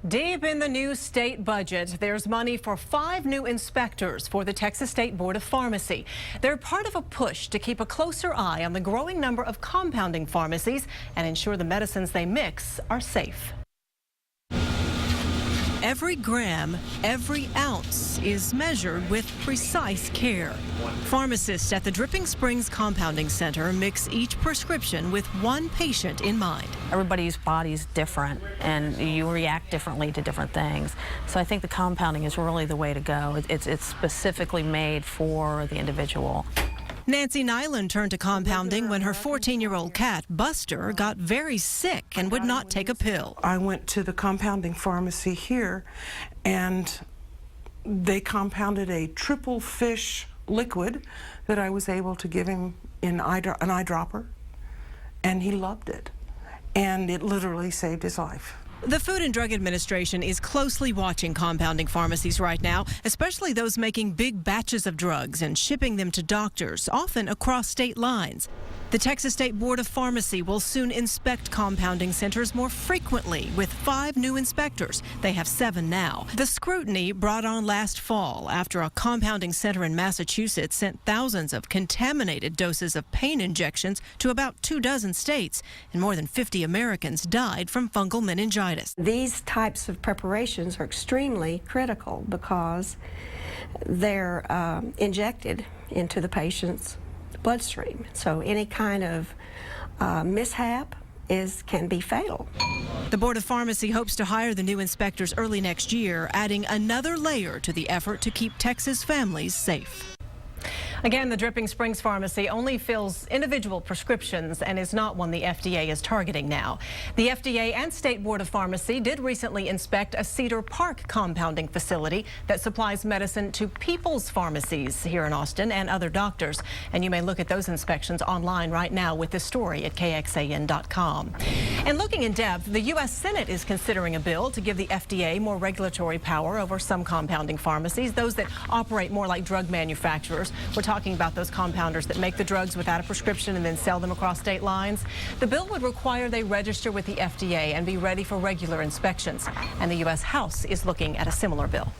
Deep in the new state budget, there's money for 5 new inspectors for the Texas State Board of Pharmacy. They're part of a push to keep a closer eye on the growing number of compounding pharmacies and ensure the medicines they mix are safe. Every gram, every ounce is measured with precise care. Pharmacists at the Dripping Springs Compounding Center mix each prescription with one patient in mind. Everybody's body's different and you react differently to different things. So I think the compounding is really the way to go. It's specifically made for the individual. Nancy Nyland turned to compounding when her 14-year-old cat, Buster, got very sick and would not take a pill. I went to the compounding pharmacy here, and they compounded a triple fish liquid that I was able to give him in an eyedropper, and he loved it. And it literally saved his life. The Food and Drug Administration is closely watching compounding pharmacies right now, especially those making big batches of drugs and shipping them to doctors, often across state lines. The Texas State Board of Pharmacy will soon inspect compounding centers more frequently with 5 new inspectors. They have 7 now. The scrutiny brought on last fall after a compounding center in Massachusetts sent thousands of contaminated doses of pain injections to about 24 states, and more than 50 Americans died from fungal meningitis. These types of preparations are extremely critical because they're injected into the patient's bloodstream. So any kind of mishap can be fatal. The Board of Pharmacy hopes to hire the new inspectors early next year, adding another layer to the effort to keep Texas families safe. Again, the Dripping Springs Pharmacy only fills individual prescriptions and is not one the FDA is targeting now. The FDA and State Board of Pharmacy did recently inspect a Cedar Park compounding facility that supplies medicine to People's Pharmacies here in Austin and other doctors. And you may look at those inspections online right now with this story at KXAN.com. And looking in depth, the U.S. Senate is considering a bill to give the FDA more regulatory power over some compounding pharmacies, those that operate more like drug manufacturers. We're talking about those compounders that make the drugs without a prescription and then sell them across state lines. The bill would require they register with the FDA and be ready for regular inspections. And the U.S. House is looking at a similar bill.